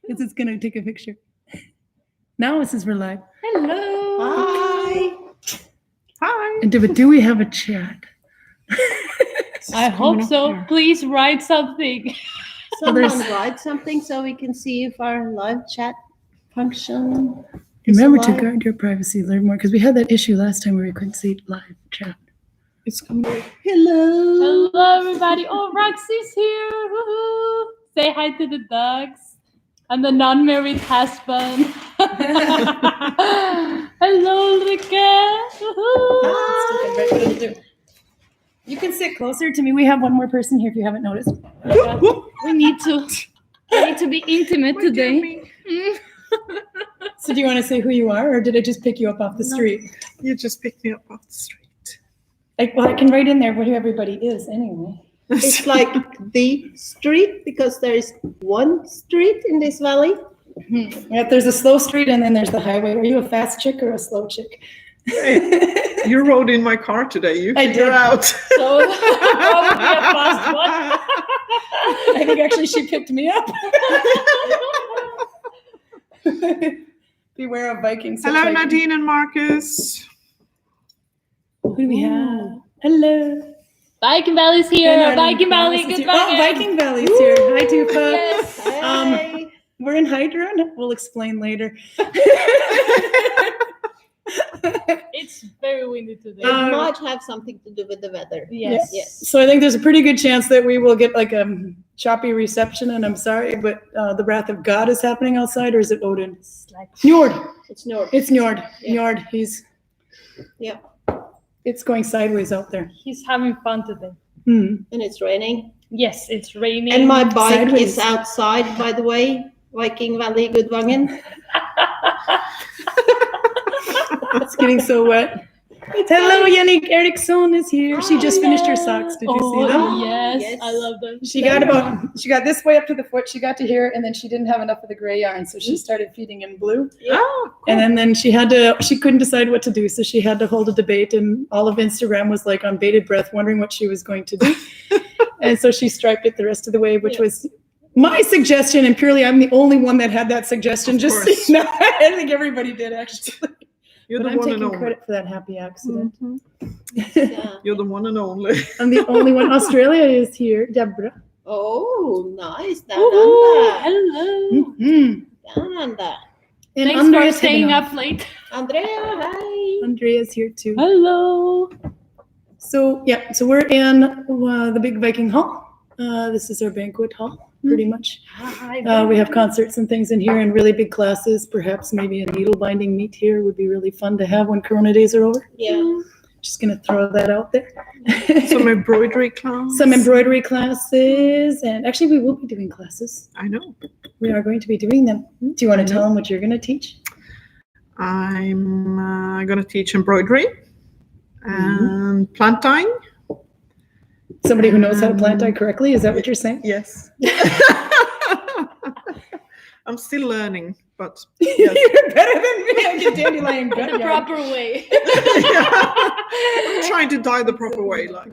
This is going to take a picture. Now this is we're live. Hello. Hi. Hi. And do we have a chat? I hope so. Please write something. Someone write something so we can see if our live chat function. Remember to guard your privacy, learn more, because we had that issue last time where we couldn't see live chat. It's coming. Hello. Hello, everybody. Oh, Roxy's here. Woohoo. Say hi to the dogs and the non-married husband. Hello, Ulrika. Hi. You can sit closer to me. We have one more person here if you haven't noticed. We need to be intimate today. So do you want to say who you are, or did I just pick you up off the street? You just picked me up off the street. I can write in there who everybody is anyway. It's like the street because there is one street in this valley. Yeah, there's a slow street and then there's the highway. Are you a fast chick or a slow chick? Hey, you rode in my car today. You figure out. So probably a fast one. I think actually she picked me up. Beware of Vikings. Hello, Nadine and Marcus. Who do we have? Hello. Viking Valley's here. Viking Valley, Gudvangen. Oh, Viking Valley's here. Hi, Tufa. Yes. Hey. We're in Heidrun. We'll explain later. It's very windy today. It might have something to do with the weather. Yes. Yes. So I think there's a pretty good chance that we will get like a choppy reception, and I'm sorry, but the wrath of God is happening outside, or is it Odin? Njord. It's north. It's Njord. Yeah. Njord. Yeah. It's going sideways out there. He's having fun today. And it's raining. Yes, it's raining. And my bike Sideways. is outside, by the way. Viking Valley, Gudvangen. It's getting so wet. Hello, Yannick Eriksson is here. She just finished her socks. Did you see them? Oh, yes. Yes. I love them. She got this way up to the foot. She got to here, and then she didn't have enough of the gray yarn, so she started feeding in blue. Oh, cool. And then she couldn't decide what to do, so she had to hold a debate, and all of Instagram was like on bated breath, wondering what she was going to do. And so she striped it the rest of the way, which was my suggestion, and purely I'm the only one that had that suggestion. Of Just so course. you know, I think everybody did actually. You're But the I'm one and taking only. credit for that happy accident. Yeah. You're the one and only. I'm the only one. Australia is here, Deborah. Oh, nice. Down Ooh, under. hello. Mm-hmm. Down under. And Thanks Andrea's for staying heading up off. late. Andrea, hi. Andrea's here too. Hello. So we're in the big Viking hall. This is our banquet hall, pretty much. We have concerts and things in here, and really big classes. Perhaps maybe a needle binding meet here would be really fun to have when Corona days are over. Yeah. Just gonna throw that out there. Some embroidery class. Some embroidery classes, and actually we will be doing classes. I know. We are going to be doing them. Do you want to tell them what you're going to teach? I'm going to teach embroidery and plant dyeing. Somebody who knows how to plant dye correctly, is that what you're saying? Yes. I'm still learning, but yes. You're better than me. I get dandelion gut The yarn. proper way. I'm trying to dye the proper way. Like,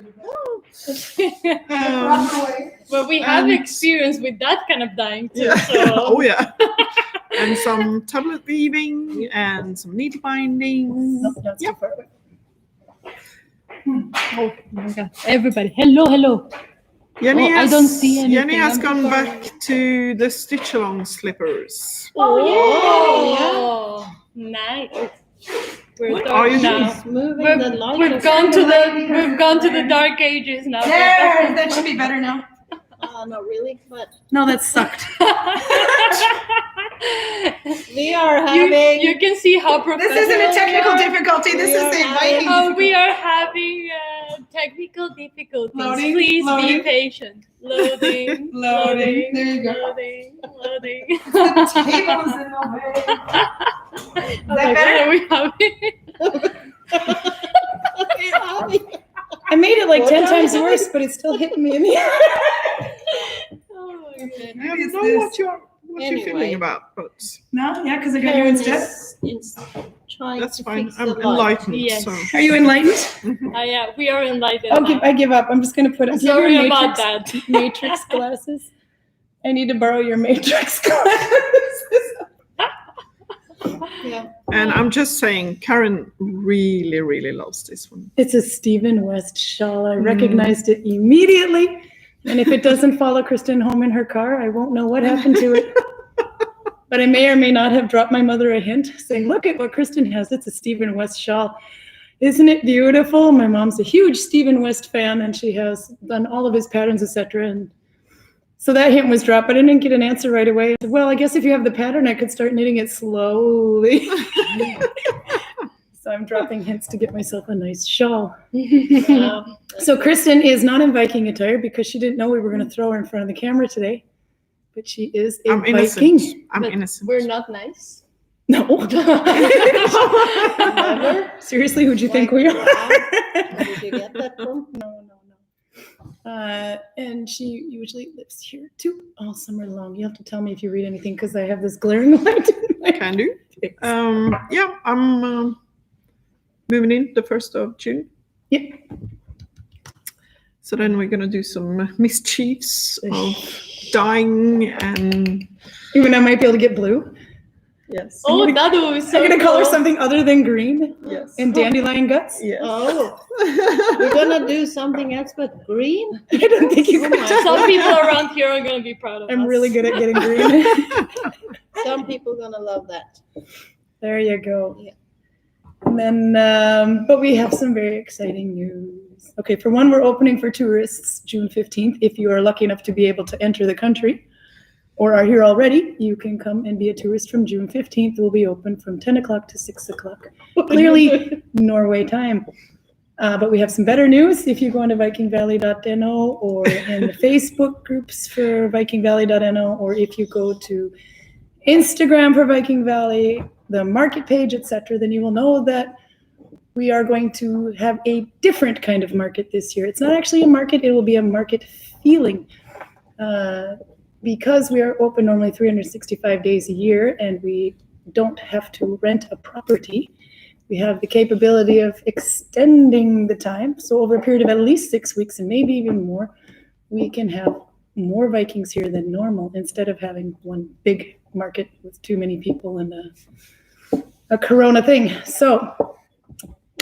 But we have experience with that kind of dyeing too. yeah. So. Oh yeah. And some tablet weaving and some needle binding. Nope, that's too far away. Oh my God. Everybody. Hello. Jenny I don't see anything. Jenny has I'm gone sorry. back to the stitch-along slippers. Oh, nice. We're What dark are you now. It's moving the light. We've gone to the dark ages now. There, that should be better now. Not really, but No, that sucked. we are having. You can see how professional. This isn't a technical we are. difficulty. This is the Viking. Oh, we are having technical difficulties. Loading, Please loading. be patient. Loading. Loading. There you go. Loading. The table is in the way. Is that better? Are we having? I made it like What 10 are times you worse, but it's still hitting me in the eye. Oh my God. I Maybe don't it's know this. what you're Anyway. feeling about, but No, yeah, because I got you Karin instead. is trying that's to fine. fix I'm the light. enlightened. Yes. So. Are you enlightened? Yeah, we are enlightened. now. I give up. I'm just going to put Sorry about Matrix, that. Matrix glasses. I need to borrow your matrix glasses. Yeah. And I'm just saying, Karin really, really loves this one. It's a Stephen West shawl. I recognized it immediately. And if it doesn't follow Kristen home in her car, I won't know what happened to it. But I may or may not have dropped my mother a hint saying, look at what Kristen has. It's a Stephen West shawl. Isn't it beautiful? My mom's a huge Stephen West fan, and she has done all of his patterns, etc. And so that hint was dropped, but I didn't get an answer right away. I said, well, I guess if you have the pattern, I could start knitting it slowly. So I'm dropping hints to get myself a nice shawl. So Kristen is not in Viking attire because she didn't know we were going to throw her in front of the camera today. But she is a Viking. I'm innocent. We're not nice. No. Never. Seriously, who'd you think we are? Where did you get that from? No. And she usually lives here too all summer long. You have to tell me if you read anything because I have this glaring light in my Can do. Yeah, I'm moving in the 1st of June. Yep. So then we're going to do some mischiefs of dyeing and... Even I might be able to get blue. Yes. Oh, that would be so I'm going to color cool. something other than green Yes. and dandelion guts. Yes. Oh, we're gonna do something else but green. I don't think you Oh could. my Some people around here are gonna be proud of us. I'm really good at getting green. Some people gonna love that. There you go. Yeah. And then, but we have some very exciting news. Okay, for one, we're opening for tourists June 15th. If you are lucky enough to be able to enter the country or are here already, you can come and be a tourist from June 15th. We'll be open from 10 o'clock to 6 o'clock. Clearly, Norway time. But we have some better news. If you go into vikingvalley.no or in the Facebook groups for vikingvalley.no, or if you go to Instagram for Viking Valley, the market page, etc., then you will know that we are going to have a different kind of market this year. It's not actually a market, it will be a market feeling. Because we are open normally 365 days a year and we don't have to rent a property, we have the capability of extending the time. So over a period of at least 6 weeks and maybe even more, we can have more Vikings here than normal instead of having one big market with too many people and a Corona thing. So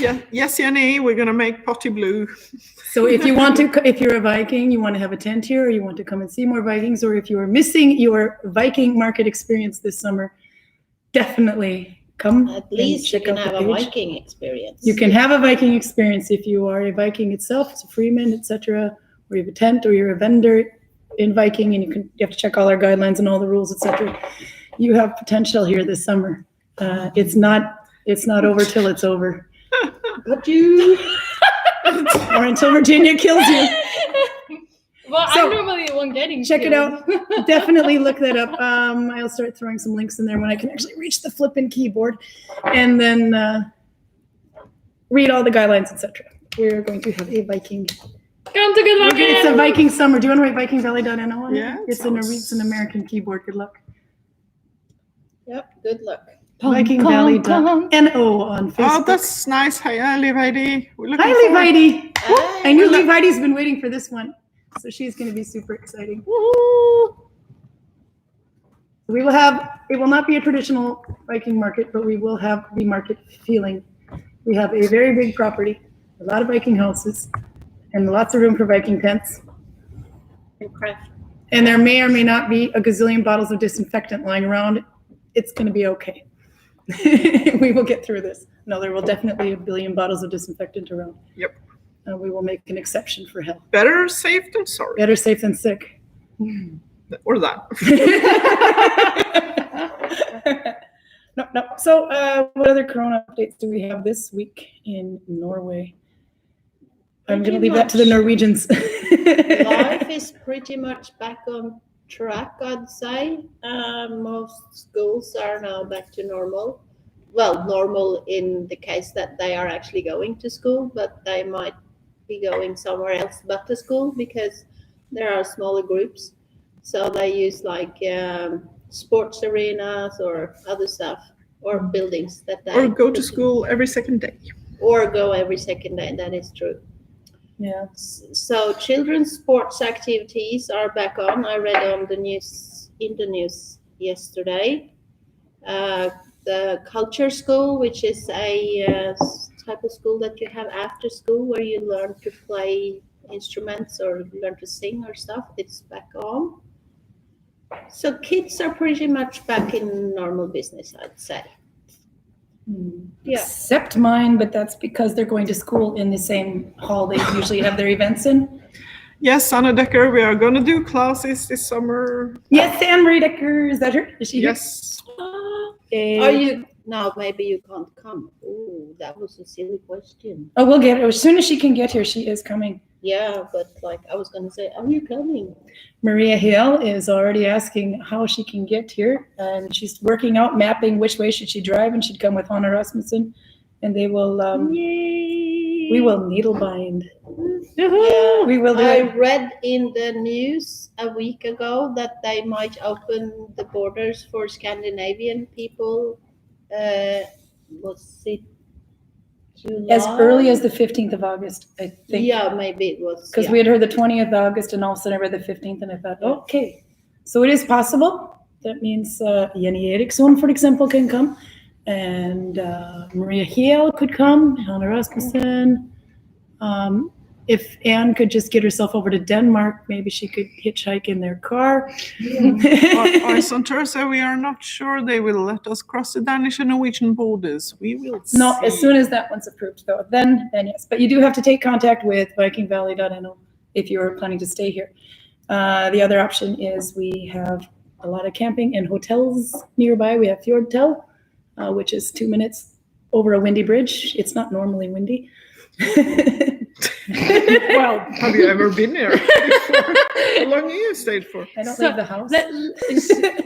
Yeah, yes, Jenny, we're going to make potty blue. So if you want to, if you're a Viking, you want to have a tent here, or you want to come and see more Vikings, or if you are missing your Viking market experience this summer, definitely come. At least you check can out have the a page. Viking experience. You can have a Viking experience if you are a Viking itself, as a freeman, etc., or you have a tent, or you're a vendor in Viking, and you have to check all our guidelines and all the rules, etc. You have potential here this summer. It's not over till it's over. But you. Or until Virginia kills you. Well, So, I'm normally the one getting Check it killed. out. Definitely look that up. I'll start throwing some links in there when I can actually reach the flipping keyboard, and then read all the guidelines, etc. We're going to have a Viking. Come to Gudvangen. It's a Viking summer. Do you want to write vikingvalley.no on it? Yeah, It's an American keyboard. Good luck. Yep, good luck. vikingvalley.no on Facebook. Oh, that's nice. Hi, Liv Heidi. We're looking Hi, forward. Liv Heidi. Hi. I knew Liv Heidi's been waiting for this one, so she's going to be super exciting. We will have, it will not be a traditional Viking market, but we will have the market feeling. We have a very big property, a lot of Viking houses, and lots of room for Viking tents. And craft. And there may or may not be a gazillion bottles of disinfectant lying around. It's going to be okay. We will get through this. No, there will definitely be a billion bottles of disinfectant around. Yep. We will make an exception for health. Better safe than sorry. Better safe than sick. Or that. No. So what other Corona updates do we have this week in Norway? I'm going to leave that to the Norwegians. Life is pretty much back on track, I'd say. Most schools are now back to normal. Well, normal in the case that they are actually going to school, but they might be going somewhere else but to school because there are smaller groups. So they use like sports arenas or other stuff or buildings that they Or go to school every second day. or go every second day. That is true. Yeah. So children's sports activities are back on. I read on the news yesterday. The culture school, which is a type of school that you have after school where you learn to play instruments or learn to sing or stuff, it's back on. So kids are pretty much back in normal business, I'd say. Yeah. Except mine, but that's because they're going to school in the same hall they usually have their events in. Yes, Anna Decker, we are going to do classes this summer. Yes, Anne-Marie Decker, is that her? Is she Yes. here? Are you now? Maybe you can't come. Oh, that was a silly question. Oh, we'll get her. As soon as she can get here, she is coming. Yeah, but like I was gonna say, are you coming? Maria Hale is already asking how she can get here, and she's working out, mapping which way should she drive, and she'd come with Hannah Rasmussen, and they will. We will needlebind. Yeah, We will do I it. read in the news a week ago that they might open the borders for Scandinavian people. Was it July? As early as the 15th of August, I think. Yeah, maybe it was. Because we had heard the 20th of August, and all of a sudden I read the 15th, and I thought, okay. So it is possible. That means Jenny Eriksson, for example, can come. And Maria Hale could come, Hannah Rasmussen. If Anne could just get herself over to Denmark, maybe she could hitchhike in their car. Our on Thursday, we are not sure they will let us cross the Danish and Norwegian borders. We will see. No, as soon as that one's approved, though, then yes. But you do have to take contact with vikingvalley.no if you're planning to stay here. The other option is we have a lot of camping and hotels nearby. We have Fjordtel, which is 2 minutes over a windy bridge. It's not normally windy. Well, have you ever been there before? How long have you stayed for? I don't leave the house.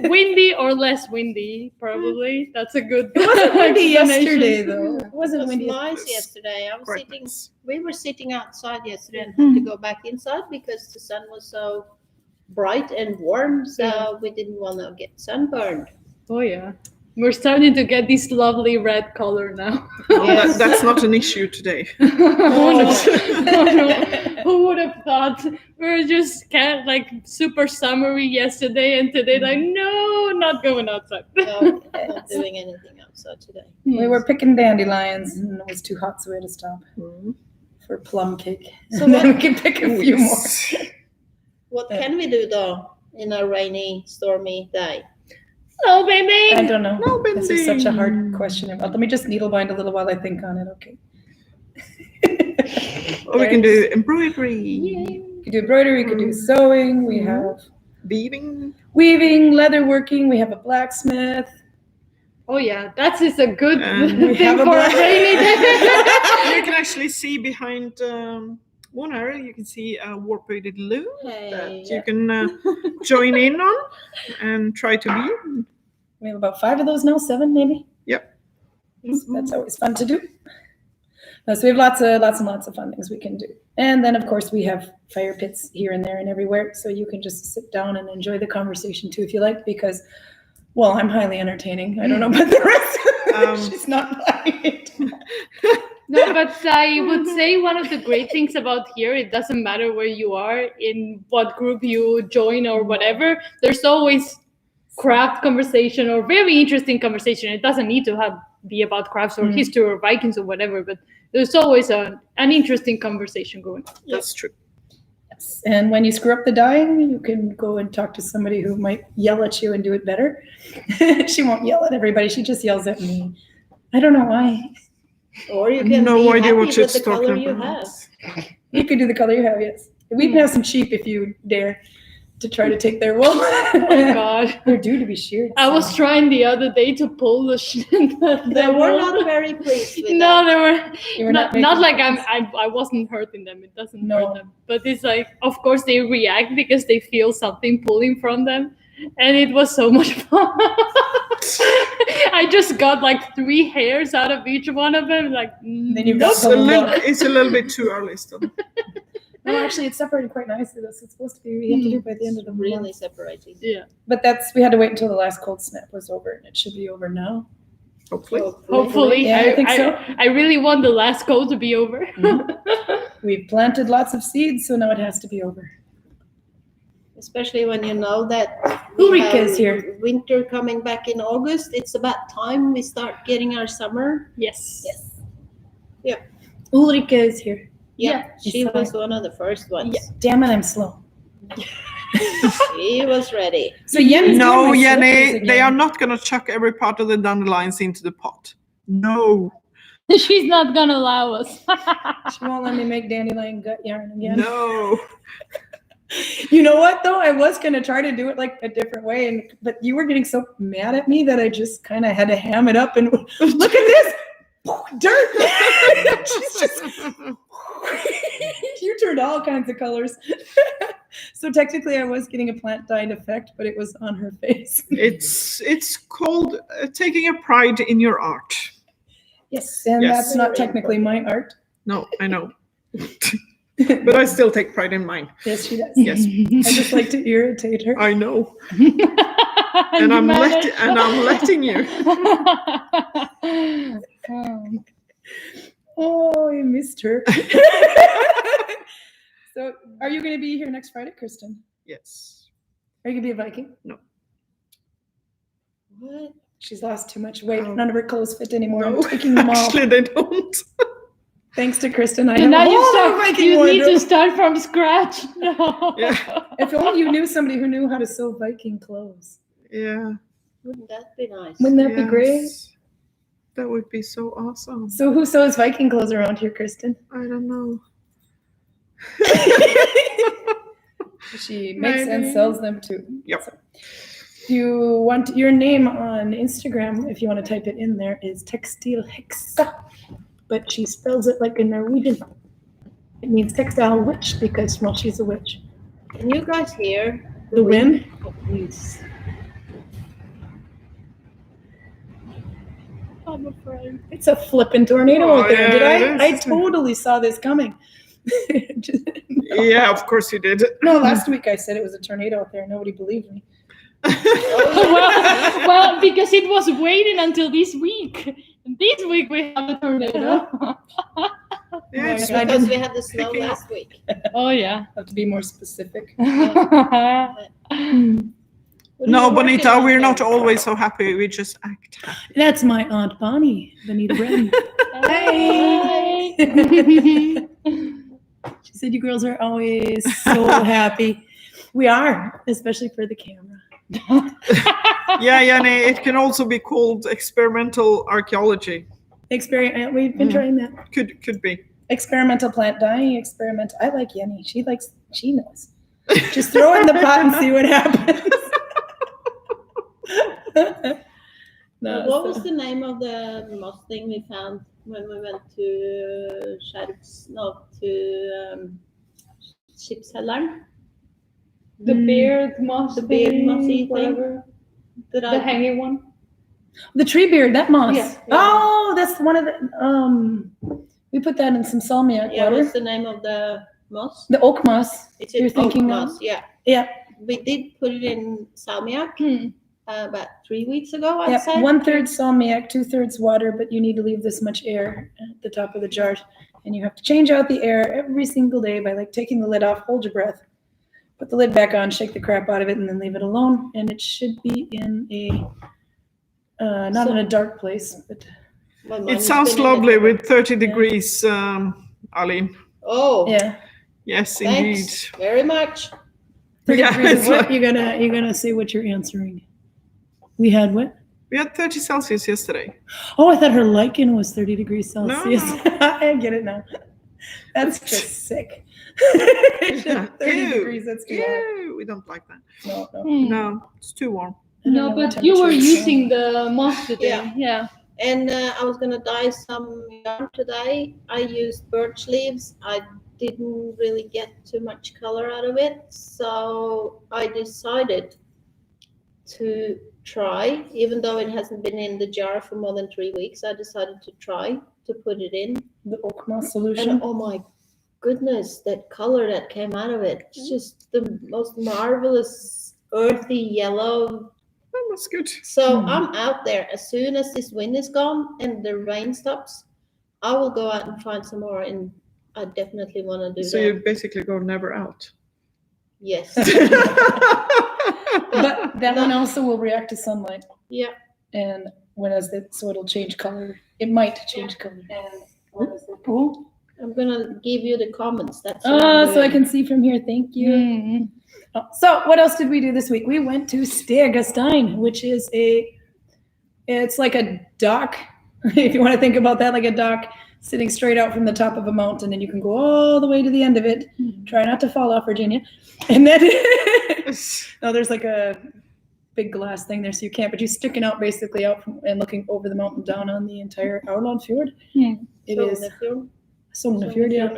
Windy or less windy, probably. That's a good. It wasn't windy explanation. yesterday, though. It It wasn't was windy. nice yesterday. Quite nice. We were sitting outside yesterday and had to go back inside because the sun was so bright and warm. So we didn't want to get sunburned. Oh yeah, we're starting to get this lovely red color now. Yes. That's not an issue today. Oh, no. Who would have thought? We were just like super summery yesterday, and today like no, not going outside. No, not doing anything outside today. We were picking dandelions, and it was too hot, so we had to stop for plum cake. So And then what- we can pick a few more. What can we do though in a rainy, stormy day? Hello, baby. I don't know. Nalbinding. This is such a hard question. Let me just needlebind a little while I think on it, okay? Or we can do embroidery, You could do embroidery, you could do sewing, we have weaving. weaving, leatherworking, we have a blacksmith. Oh yeah, that is a good And we thing have a for a black- rainy day. You can actually see behind one area, you can see a warp-weighted loom that you can join in on and try to weave. We have about 5 of those now, 7 maybe. Yep. That's always fun to do. So we have lots and lots of fun things we can do. And then of course we have fire pits here and there and everywhere. So you can just sit down and enjoy the conversation too if you like, because, well, I'm highly entertaining. I don't know about the rest. She's not buying it. No, but I would say one of the great things about here, it doesn't matter where you are, in what group you join or whatever, there's always craft conversation or very interesting conversation. It doesn't need to be about crafts or history or Vikings or whatever, but there's always an interesting conversation going on. That's true. Yes. And when you screw up the dyeing, you can go and talk to somebody who might yell at you and do it better. She won't yell at everybody. She just yells at me. I don't know why. Or you can No be idea happy what with she's the color talking you about. have. You can do the color you have, yes. We can have some sheep if you dare to try to take their wool. Oh God. They're due to be sheared. I was trying the other day to pull the They were not very pleased with No, that. they were You were not making like sense. I wasn't hurting them. It doesn't No. hurt them. But it's like, of course, they react because they feel something pulling from them, and it was so much fun. I just got like 3 hairs out of each one of them. Like, Then you've got It's a some little, look. it's a little bit too early still. No, actually, it's separated quite nicely. Though, so it's supposed to be. We have to do it by the end of the Really month. separating. yeah. But we had to wait until the last cold snap was over, and it should be over now. Hopefully. Hopefully. Yeah, I think so. I really want the last cold to be over. We've planted lots of seeds, so now it has to be over. Especially when you know that we Ulrika have is here. winter coming back in August. It's about time we start getting our summer. Yes. Ulrika is here. Yeah, you she saw was it. one of the first ones. Yeah. Damn it, I'm slow. She was ready. So Jenny's No, doing my Jenny, slippers they again. are not going to chuck every part of the dandelions into the pot. No, She's not gonna allow us. She won't let me make dandelion gut yarn again. no. You know what though? I was gonna try to do it like a different way, but you were getting so mad at me that I just kind of had to ham it up and look at this dirt. She's just you turned all kinds of colors. So technically, I was getting a plant dyed effect, but it was on her face. It's called taking a pride in your art. Yes, and Yes. that's not technically my art. No, I know. But I still take pride in mine. Yes, she does. Yes, I just like to irritate her. I know. And I'm letting you. Oh, I missed her. So, are you going to be here next Friday, Kristen? Yes. Are you going to be a Viking? No. What? She's lost too much weight. Oh. None of her clothes fit anymore. No, I'm taking them off. actually they don't. Thanks to Kristen, I And have now a you whole start. Viking You need to wardrobe. start from scratch. No. Yeah. If only you knew somebody who knew how to sew Viking clothes. Yeah. Wouldn't that be nice? Wouldn't that be great? Yes. That would be so awesome. So who sews Viking clothes around here, Kristen? I don't know. She makes and Maybe. sells them too. Yep. So, you want your name on Instagram, if you want to type it in there, is Textile Hexa, but she spells it like a Norwegian. It means textile witch because, well, she's a witch. Can you guys hear The wind? Oh, please. I'm afraid. It's a flippin' tornado Oh, out there. yeah, Did it I is. totally saw this coming. Yeah, of course you did. No, last week I said it was a tornado out there. Nobody believed me. well, because it was waiting until this week. This week we have a tornado. Yeah, it's I Because didn't we had the snow Picking up. last week. Oh yeah. have to be more specific. What are No, you working Bonita, on we're there? not always so happy. We just act happy. That's my Aunt Bonnie, Bonita Brennan. Hey. She said you girls are always so happy. We are, especially for the camera. Yeah, Jenny, it can also be called experimental archaeology. Experiment. We've been trying that. Could be. Experimental plant dyeing. Experiment. I like Yenny. She knows. Just throw it in the pot and see what happens. No, What was the name of the moss thing we found when we went to Skipshelleren? The beard moss. The beard mossy thing. whatever. Did The hanging one. the tree beard, that moss. Yeah. Oh, that's one of the we put that in some salmiak Yeah, water. what's the name of the moss? The oak moss. It's You're an oak thinking moss, of? yeah. Yeah. We did put it in salmiak Hmm. about 3 weeks ago, I'd Yeah. say. 1/3 salmiak, 2/3 water, but you need to leave this much air at the top of the jar. And you have to change out the air every single day by like taking the lid off, hold your breath, put the lid back on, shake the crap out of it, and then leave it alone. And it should be in a not in a dark place, but My mom It has sounds been in lovely it. with 30 degrees, Aline. Oh, yeah. Yes, thanks indeed. very much. 30 Yeah, degrees it's of what? like- You're gonna say what you're answering. We had what? We had 30 Celsius yesterday. Oh, I thought her lichen was 30 degrees No, Celsius. no. I get it now. That's just sick. Yeah. 30 Ew. degrees, that's too hot. Yeah, we don't like that. No, no. Hmm. No, it's too warm. I don't No, know what but you were temperature it's using the moss today. Yeah. Yeah. And I was gonna dye some yarn today. I used birch leaves. I didn't really get too much color out of it, so I decided to try, even though it hasn't been in the jar for more than 3 weeks. I decided to try to put it in, the oak moss and solution. oh my goodness, that color that came out of it! It's just the most marvelous earthy yellow. that's good. So I'm out there as soon as this wind is gone and the rain stops. I will go out and find some more, and I definitely want to do So that. you basically go never out. Yes. But that one also will react to sunlight. Yeah. And so it'll change color. It might change color. Oh, I'm gonna give you the comments. That's what I'm so I doing. can see from here. Thank you. Mm. Oh, so what else did we do this week? We went to Stegastein, which is it's like a dock. If you want to think about that, like a dock sitting straight out from the top of a mountain, and you can go all the way to the end of it. Try not to fall off, Virginia. And then no, there's like a big glass thing there, so you can't. But you're sticking out basically out from, and looking over the mountain down on the entire Aurland Fjord. It is Sognefjord, yeah.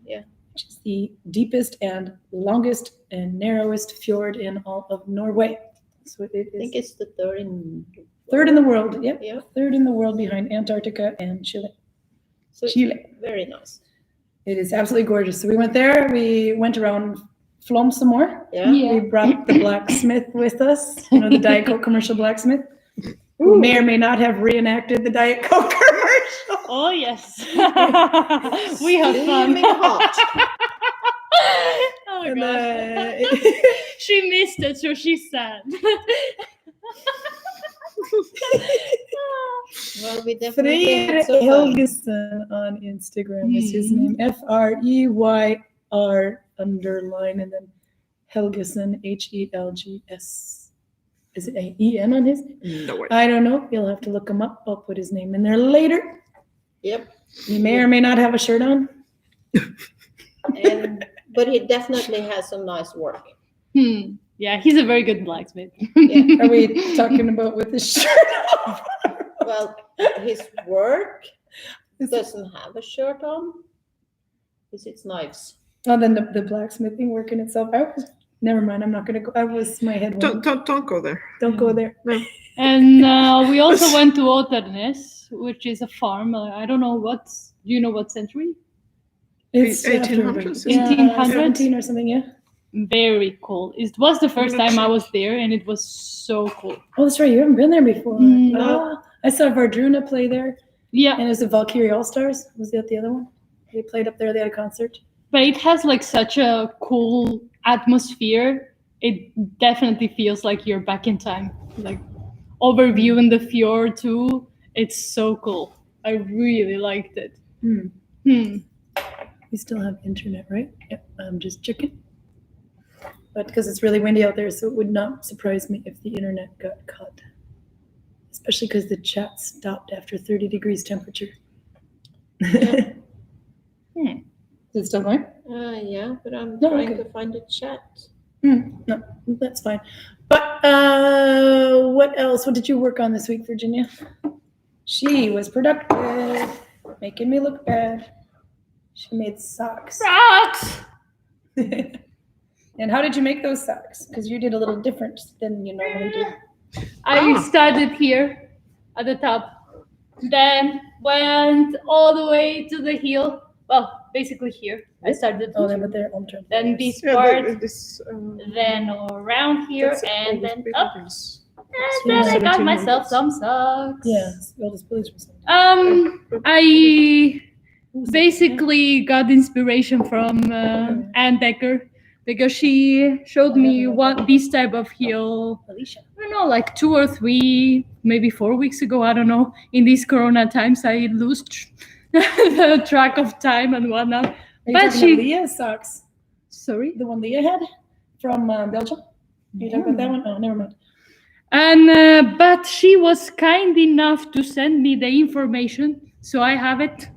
Yeah. Which is the deepest and longest and narrowest fjord in all of Norway. So it I think is it's the third in third in the world. Yep, Yeah. third in the world behind Antarctica and Chile. So it's Chile. very nice. It is absolutely gorgeous. So we went there. We went around Flom some more. Yeah. We brought the blacksmith with us. You know, the Diet Coke commercial blacksmith. Who may or may not have reenacted the Diet Coke commercial. Oh yes, we had fun. Steaming hot. Oh And, gosh, she missed it, so she's sad. Well, we definitely Freyr had so fun. Helgesen on Instagram is his name. FREYR underline and then Helgesen HELGS. Is it an EN on his? No way. I don't know. You'll have to look him up. I'll put his name in there later. Yep. He may or may not have a shirt on. But he definitely has some nice work. Yeah, he's a very good blacksmith. Yeah. Are we talking about with his shirt on? Well, his work doesn't have a shirt on. It's knives. Oh, then the blacksmithing work in itself. Never mind. I'm not going to go. My head went. Don't go there. Don't go there. And we also went to Oternes, which is a farm. I don't know do you know what century? It's 1800s. 1800s? 17 or something, yeah. Very cool. It was the first time I was there, and it was so cool. Oh, that's right. You haven't been there before. No. I saw Heidrun play there. Yeah, And it was the Valkyrie All-Stars. Was that the other one? They played up there. They had a concert. but it has like such a cool atmosphere. It definitely feels like you're back in time. Like overviewing the fjord too. It's so cool. I really liked it. We still have internet, right? Yep. I'm just checking. But because it's really windy out there, so it would not surprise me if the internet got cut. Especially because the chat stopped after 30 degrees temperature. Is it still going? Yeah, but I'm No, trying okay. to find the chat. No, that's fine. But what else? What did you work on this week, Virginia? She was productive, making me look bad. She made socks. Rocks! And how did you make those socks? Because you did a little different than you normally do. I started here at the top, then went all the way to the heel. Well, basically here. I started. Oh, then with their own turn. Then this Yeah, part, this, then around here, that's and always then big up. ones. And then I got myself some socks. Yeah, all those pulleys from something. I basically got inspiration from Anne Decker because she showed me this type of heel. Alicia. I don't know, like 2 or 3, maybe 4 weeks ago. I don't know. In these Corona times, I lose the track of time and whatnot. Are you But talking about Leah's socks? Sorry. The one Leah had from Belgium? Are you talking about that one? Oh, never mind. And but she was kind enough to send me the information, so I have it.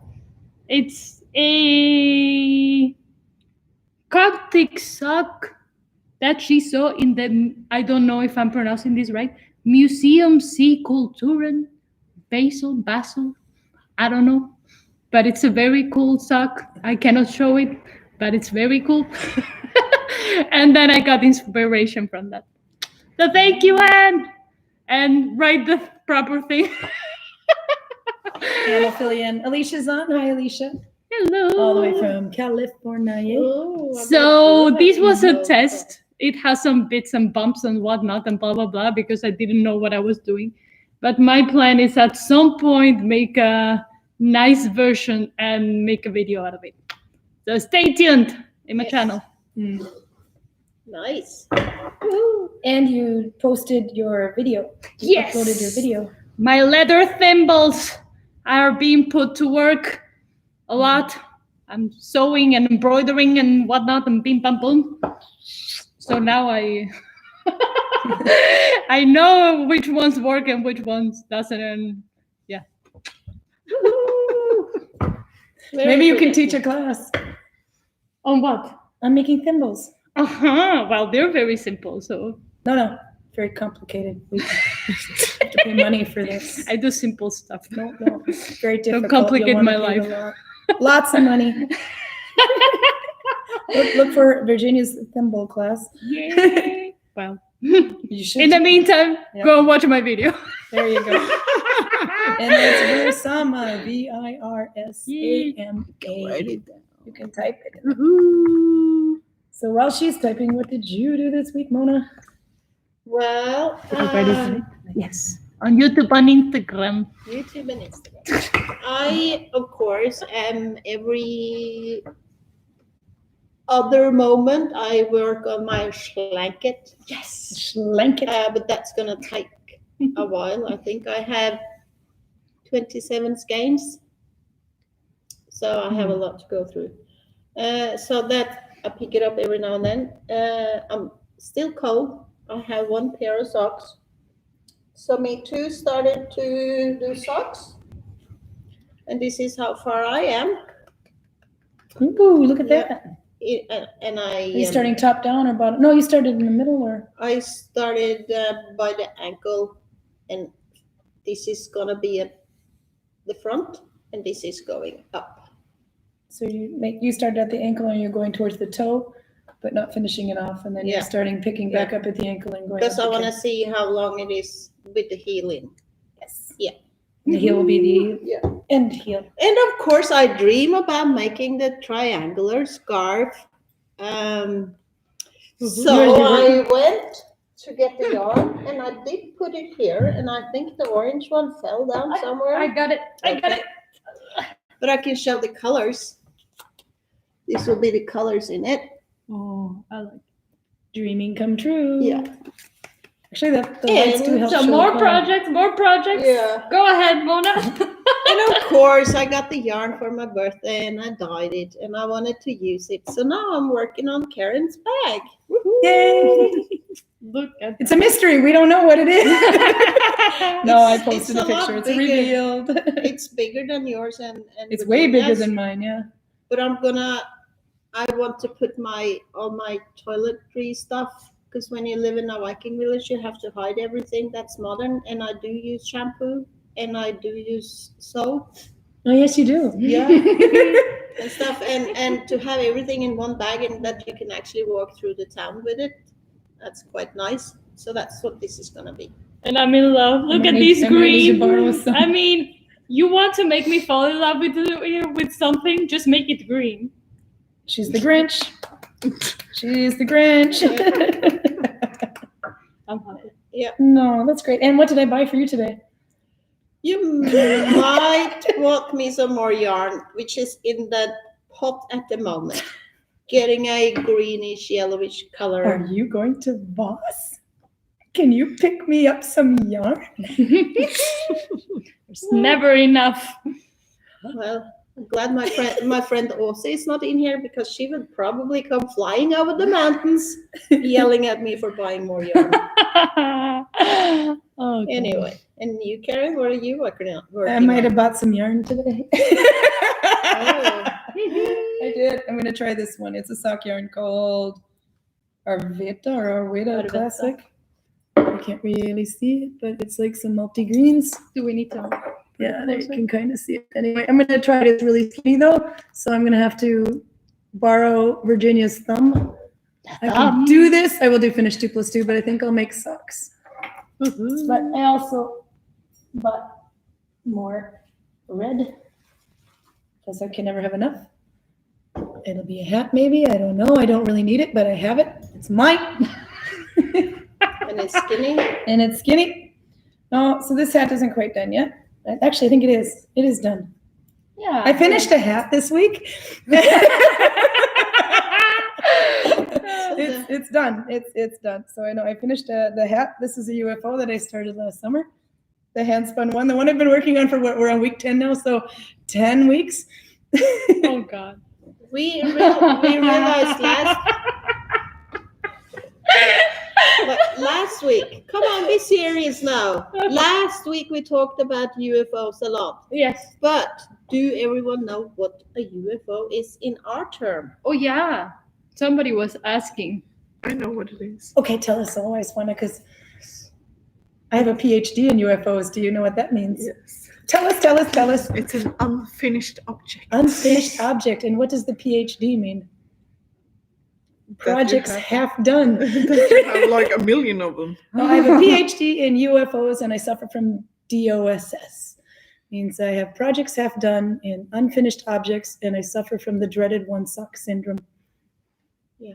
It's a Coptic sock that she saw in the, I don't know if I'm pronouncing this right, Museum C Culturen Basel, I don't know. But it's a very cool sock. I cannot show it, but it's very cool. And then I got inspiration from that. So thank you, Anne. And write the proper thing. And I'll fill you in. Alicia's on. Hi, Alicia. Hello. All the way from California. Oh, I So bet this you was a know test. it has some bits and bumps and whatnot and blah blah blah because I didn't know what I was doing. But my plan is at some point make a nice version and make a video out of it. So stay tuned in my Yes. channel. Nice. And you posted your video. You Yes. uploaded your video. My leather thimbles are being put to work a lot. I'm sewing and embroidering and whatnot and bim bam boom. So now I I know which ones work and which ones doesn't, and yeah. Maybe you can teach a class On what? on making thimbles. Well, they're very simple, so No, very complicated. We have to pay money for this. I do simple stuff. No, very difficult. Don't complicate You'll wanna my pay life. a lot. Lots of money. Look for Virginia's thimble class. Yay! Well, You should. in the meantime, Yeah. go and watch my video. There you go. And it's Virsama, Virsama. You can type it. Woohoo! So while she's typing, what did you do this week, Mona? Well, Yes, on YouTube and Instagram. YouTube and Instagram. I, of course, am every other moment I work on my schlanket. Yes. Schlank it. But that's gonna take a while. I think I have 27 skeins, so I have a lot to go through. So that I pick it up every now and then. I'm still cold. I have one pair of socks. So me too started to do socks, and this is how far I am. Ooh, look at Yeah. that. And Are you starting top down or bottom? No, you started in the middle or? I started by the ankle, and this is gonna be at the front, and this is going up. So you started at the ankle and you're going towards the toe, but not finishing it off, and then Yeah. you're starting picking back up at the ankle and going. Because up I the want to calf. see how long it is with the heel in. Yes. Yeah. And the heel will be the Yeah. end heel. And of course, I dream about making the triangular scarf. So I went to get the yarn, and I did put it here, and I think the orange one fell down somewhere. I got it. I got Okay. it. But I can show the colors. This will be the colors in it. Oh, I like. Dreaming come true. Yeah. Actually, the lights do And help. So show more the color. projects, more projects. Yeah. Go ahead, Mona. And of course, I got the yarn for my birthday, and I dyed it, and I wanted to use it. So now I'm working on Karen's bag. Yay! Look at It's a mystery. We don't know what it is. No, I It's posted a a lot picture. It's bigger. revealed. It's bigger than yours, and It's way bigger Virginia's. than mine. Yeah. But I want to put all my toiletry stuff, because when you live in a Viking village, you have to hide everything that's modern. And I do use shampoo, and I do use soap. Oh yes, you do. Yeah. And stuff, and to have everything in one bag, and that you can actually walk through the town with it. That's quite nice. So that's what this is gonna be. And I'm in love. Look I at might these need- I might need to green. borrow some. I mean, you want to make me fall in love with something? Just make it green. She's the Grinch. She's the Grinch. I'm happy. No, that's great. And what did I buy for you today? You might want me some more yarn, which is in the pot at the moment. Getting a greenish, yellowish Are color. you going to Voss? Can you pick me up some yarn? There's never enough. Well, I'm glad my friend Åse is not in here, because she would probably come flying over the mountains, yelling at me for buying more yarn. Okay. Anyway, and you, Karin, what are you working on? I might have bought some yarn today. Oh. I did. I'm gonna try this one. It's a sock yarn called Arvita or Arvita Arvita. Classic. I can't really see it, but it's like some multi greens. Do we need to? Yeah, there you can kind of see it. Anyway, I'm gonna try it. It's really skinny though, so I'm gonna have to borrow Virginia's thumb. I can do this. I will do finish 2 + 2, but I think I'll make socks. But I also bought more red, because I can never have enough. it'll be a hat maybe. I don't know. I don't really need it, but I have it. It's mine. And it's skinny. And it's skinny. Oh, so this hat isn't quite done yet. Actually, I think it is. It is done. Yeah. I finished a hat this week. It's done. It's done. So I know I finished the hat. This is a UFO that I started last summer. The hand spun one. The one I've been working on for we're on week 10 now. So 10 weeks. Oh God. We realized last week. Come on, be serious now. Last week we talked about UFOs a lot. Yes. But do everyone know what a UFO is in our term? Oh yeah. Somebody was asking. I know what it is. Okay, tell us. I always want to, because I have a PhD in UFOs. Do you know what that means? Yes. Tell us. It's an unfinished object. Unfinished object. And what does the PhD mean? Projects have half done. That you have like a million of them. I have a PhD in UFOs and I suffer from DOSS. Means I have projects half done in unfinished objects and I suffer from the dreaded one sock syndrome. Yeah.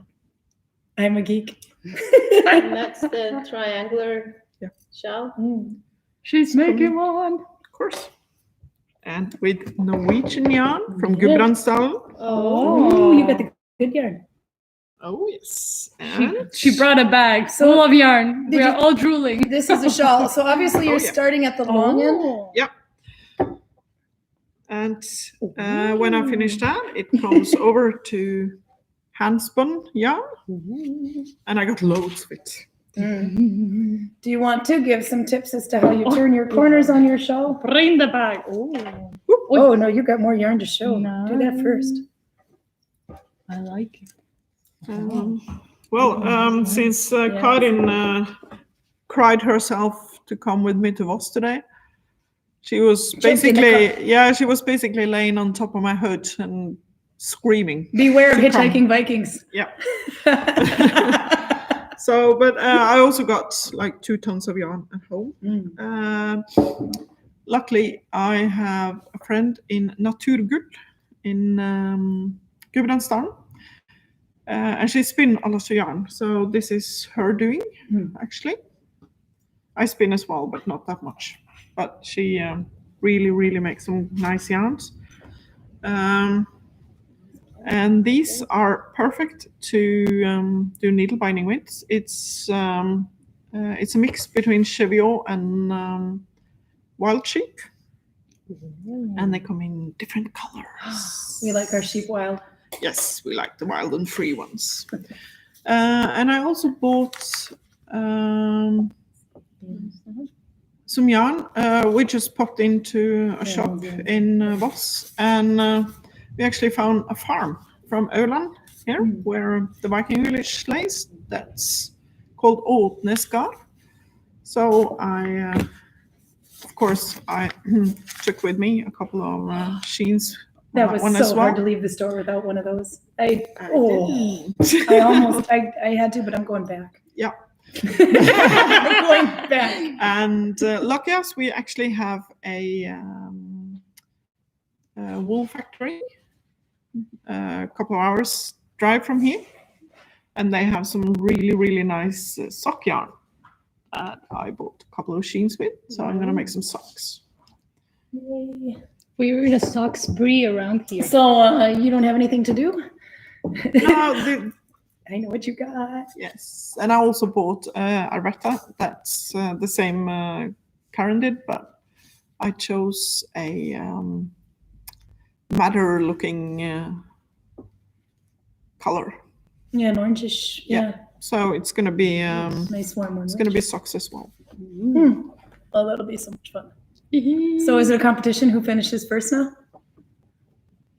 I'm a geek. And that's the triangular shell. She's making one. Of course. And with Norwegian yarn from Gudvangen. Oh, you got the good yarn. Oh, yes. And She brought a bag full of yarn. We are all drooling. This is a shawl. So obviously you're starting at the long end. yeah. And when I finish that, it comes over to handspun yarn. And I got loads of it. Do you want to give some tips as to how you turn your corners on your shawl? Bring the bag. Oh, no, you got more yarn to show. Do that first. I like it. Since Karin cried herself to come with me to Voss today, she was basically laying on top of my hood and screaming. Beware of hitchhiking Vikings. Yeah. So, but I also got like 2 tons of yarn at home. Luckily, I have a friend in Naturgull in Gudvangen. And she spin a lot of yarn. So this is her doing, actually. I spin as well, but not that much. But she really makes some nice yarns. And these are perfect to do needle binding with. It's a mix between cheviot and wild sheep. And they come in different colors. We like our sheep wild. Yes, we like the wild and free ones. And I also bought some yarn. We just popped into a shop in Voss, and we actually found a farm from Öland here, where the Viking village lays. That's called Åtnesgard. So I took with me a couple of sheens. That was so hard to leave the store without one of those. I had to, but I'm going back. Yeah. I'm going back. And lucky us, we actually have a wool factory a couple of hours drive from here. And they have some really nice sock yarn that I bought a couple of sheens with. So I'm going to make some socks. Yay. We're in a sock spree around here. So you don't have anything to do? No, I know what you got. Yes, and I also bought a retta. That's the same Karin did, but I chose a madder-looking color. Yeah, an orangish. Yeah. So it's gonna be nice warm one. It's gonna be socks as well. Oh, that'll be so much fun. So is it a competition? Who finishes first now?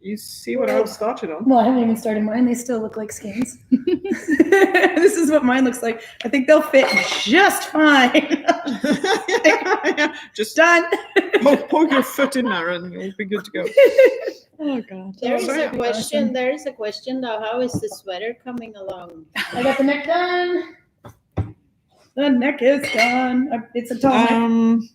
You see what I started on? Well, I haven't even started mine. They still look like skeins. This is what mine looks like. I think they'll fit just fine. Just done. poke your foot in there and you'll be good to go. Oh God. There is a question. There is a question though. How is the sweater coming along? I got the neck done. The neck is done. It's a tall neck.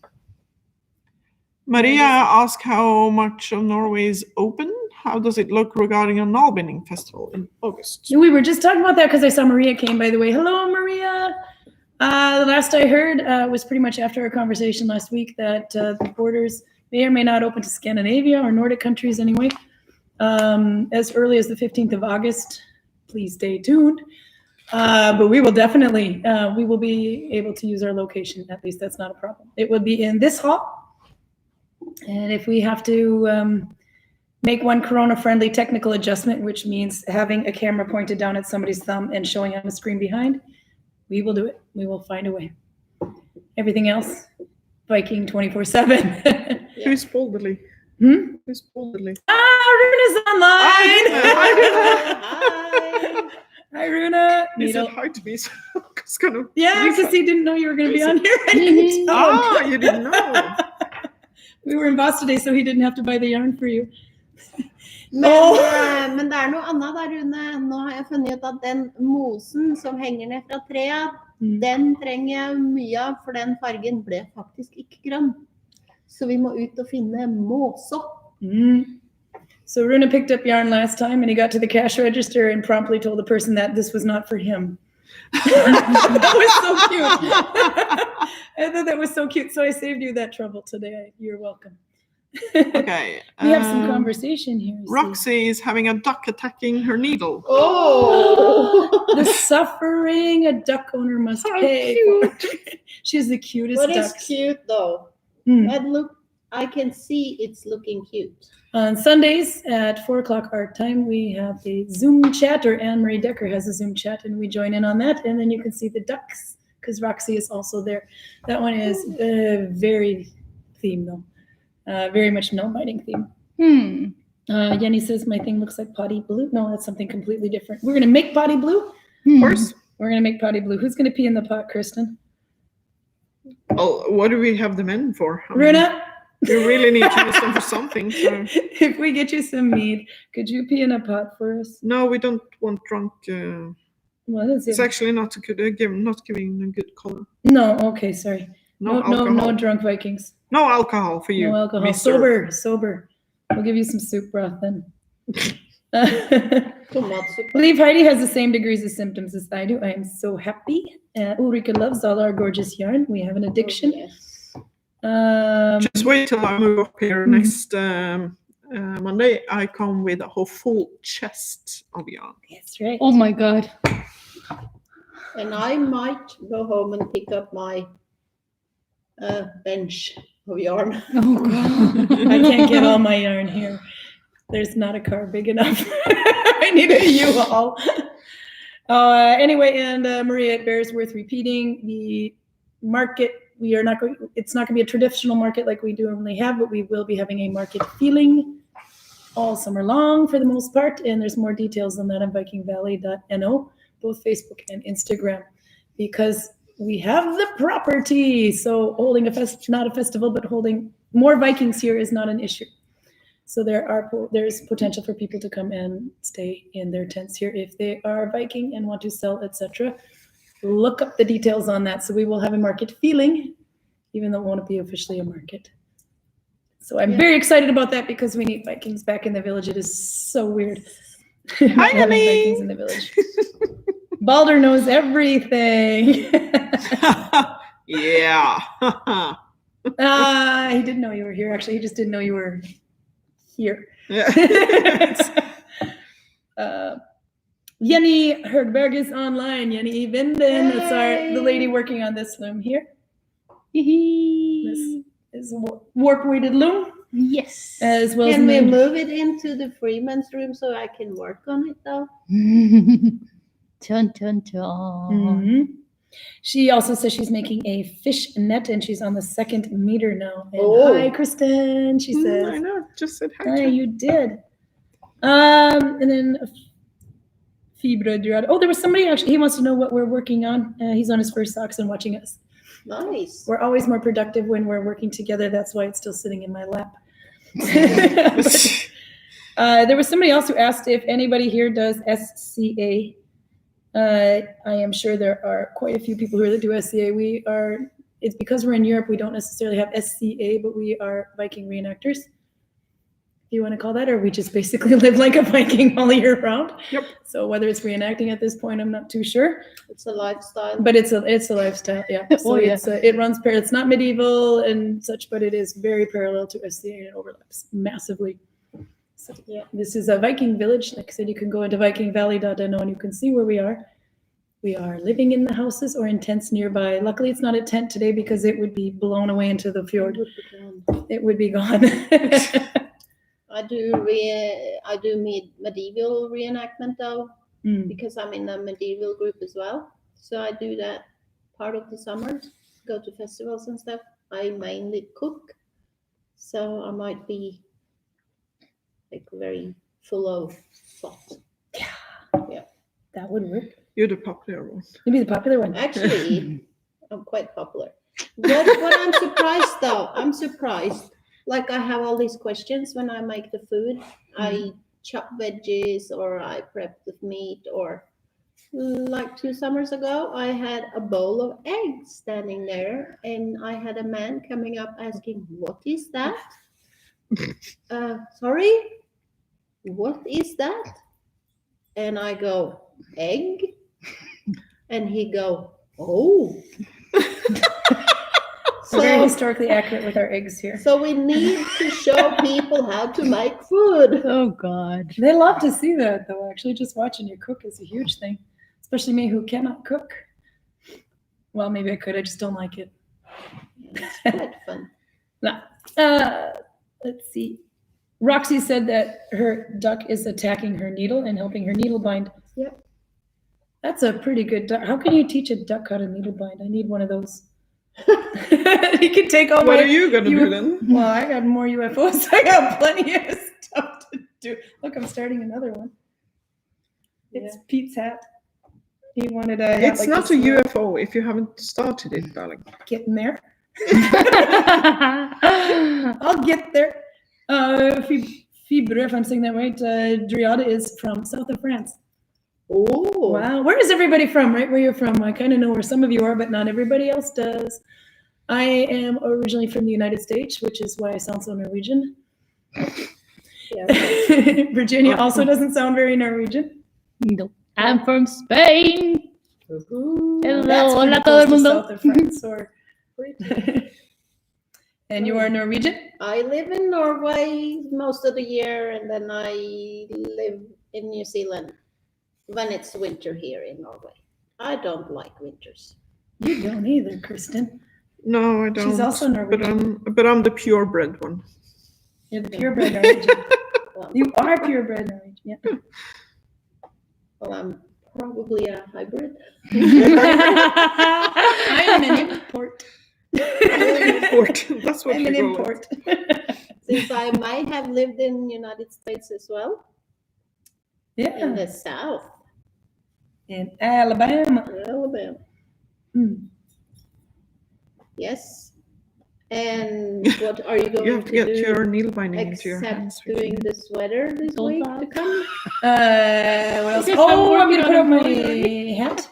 Maria asked how much of Norway is open. how does it look regarding a Nalbinding festival in August? We were just talking about that because I saw Maria came, by the way. Hello, Maria. The last I heard was pretty much after our conversation last week that the borders may or may not open to Scandinavia or Nordic countries anyway. As early as the 15th of August. Please stay tuned. But we will definitely, we will be able to use our location. At least that's not a problem. It will be in this hall. And if we have to make one Corona-friendly technical adjustment, which means having a camera pointed down at somebody's thumb and showing on the screen behind, we will do it. We will find a way. Everything else, Viking 24/7. Who's Boulderly? Who's Boulderly? Runa's online. Hi, Hi, Runa. he said hi to me, so it's kind of... Yeah, because he didn't know you were going to be on here. You didn't know. We were in Boston today, so he didn't have to buy the yarn for you. Men det noe annet der, Rune. Nå har jeg funnet ut at den mosen som henger ned fra treet, den trenger jeg mye av, for den fargen ble faktisk ikke grønn. Så vi må ut og finne måser. So Runa picked up yarn last time, and he got to the cash register and promptly told the person that this was not for him. That was so cute. I thought that was so cute, so I saved you that trouble today. You're welcome. Okay. We have some conversation here. Roxy is having a duck attacking her needle. Oh, the suffering a duck owner must pay. Cute. She's the cutest What duck. is cute though? I can see it's looking cute. On Sundays at 4:00 our time, we have a Zoom chat, or Anne-Marie Decker has a Zoom chat, and we join in on that, and then you can see the ducks, because Roxy is also there. That one is very theme, though. Very much no-biting theme. Jenny says, my thing looks like potty blue. No, that's something completely different. We're going to make potty blue. Of course. We're going to make potty blue. Who's going to pee in the pot, Kristen? Oh, what do we have them in for? Runa? You really need to use them for something. So. If we get you some mead, could you pee in a pot for us? No, we don't want drunk. Well, it's actually not good. Not giving a good color. No, okay, sorry. No alcohol. No drunk Vikings. No alcohol for you. No alcohol. Mister. Sober. We'll give you some soup broth then. Tomatsoup. I believe Heidi has the same degrees of symptoms as I do. I am so happy. Ulrika loves all our gorgeous yarn. We have an addiction. Oh, yes. Just wait till I move up here next Monday. I come with a whole full chest of yarn. That's right. Oh my God. And I might go home and pick up my bench of yarn. Oh God. I can't get all my yarn here. There's not a car big enough. I need a U-Haul. Anyway, and Maria, it bears worth repeating. The market, it's not going to be a traditional market like we normally have, but we will be having a market feeling all summer long for the most part. And there's more details on that on vikingvalley.no, both Facebook and Instagram, because we have the property. So holding not a festival, but holding more Vikings here is not an issue. So there's potential for people to come and stay in their tents here if they are Viking and want to sell, etc. Look up the details on that. So we will have a market feeling, even though it won't be officially a market. So I'm very excited about that because we need Vikings back in the village. It is so weird. Hi, having Vikings in the village. Balder knows everything. Yeah. He didn't know you were here. Actually, he just didn't know you were here. Yeah. Jenny Herdberg is online. Jenny Vinden. That's the lady working on this loom here. This is a warp-weighted loom. Yes. As well Can we as move it into the Freeman's room so I can work on it though? Dun, dun, dun. Mm-hmm. She also says she's making a fish net and she's on the 2nd meter now. And hi, Kristen. She says. I know. Just said hi. Hi, you did. And then Fibra. Oh, there was somebody actually. He wants to know what we're working on. He's on his first socks and watching us. Nice. We're always more productive when we're working together. That's why it's still sitting in my lap. There was somebody else who asked if anybody here does SCA. I am sure there are quite a few people here that do SCA. It's because we're in Europe, we don't necessarily have SCA, but we are Viking reenactors. if you want to call that, or we just basically live like a Viking all year round. Yep. So whether it's reenacting at this point, I'm not too sure, It's a lifestyle. but it's a lifestyle. Yeah. So Oh, yeah. it runs it's not medieval and such, but it is very parallel to SCA and it overlaps massively. So Yeah. this is a Viking village. Like I said, you can go into vikingvalley.no and you can see where we are. We are living in the houses or in tents nearby. Luckily, it's not a tent today because it would be blown away into the fjord. It would be gone. I do medieval reenactment though, because I'm in a medieval group as well. So I do that part of the summers, go to festivals and stuff. I mainly cook, so I might be like very full of thought. That would work. You're the popular one. You'd be the popular one. Actually, I'm quite popular. What I'm surprised though, I'm surprised. Like I have all these questions when I make the food. I chop veggies or I prep the meat, or like 2 summers ago, I had a bowl of eggs standing there and I had a man coming up asking, "What is that?" Sorry, what is that? And I go, "Egg." And he go, "Oh." We're very historically accurate with our eggs here. So we need to show people how to make food. Oh God. They love to see that, though. Actually, just watching you cook is a huge thing, especially me who cannot cook. Well, maybe I could. I just don't like it. It's quite fun. Let's see. Roxy said that her duck is attacking her needle and helping her needle bind. Yep. That's a pretty good duck. How can you teach a duck how to needle bind? I need one of those. He can take all What my. are you gonna do then? Well, I got more UFOs. I got plenty of stuff to do. Look, I'm starting another one. It's Pete's hat. He wanted a hat It's like not a this. UFO if you haven't started it, darling. Getting there. I'll get there. Fibre, if I'm saying that right, Driada is from south of France. Oh, Wow. Where is everybody from? Right where you're from? I kind of know where some of you are, but not everybody else does. I am originally from the United States, which is why I sound so Norwegian. yeah. Virginia also doesn't sound very Norwegian. No. I'm from Spain. Woohoo. Hello, That's pretty hola close todo el to mundo. south of France, or... And you are Norwegian? I live in Norway most of the year, and then I live in New Zealand when it's winter here in Norway. I don't like winters. You don't either, Kristen. No, I don't. She's also Norwegian. But I'm the purebred one. You're the purebred Norwegian. Well, You are purebred Norwegian. Yeah. well, I'm probably a hybrid. I am an import. Import. That's what I'm we an go import. Since I might have lived in the United States as well, in Yeah. the South, In Alabama. Alabama. Hmm. Yes. And what are you going You have to to get do your needle binding into your except hands. doing the sweater this Don't week laugh. to come? What else? Yes, Oh, I'm I'm gonna put working up on my embroidery. hat. Is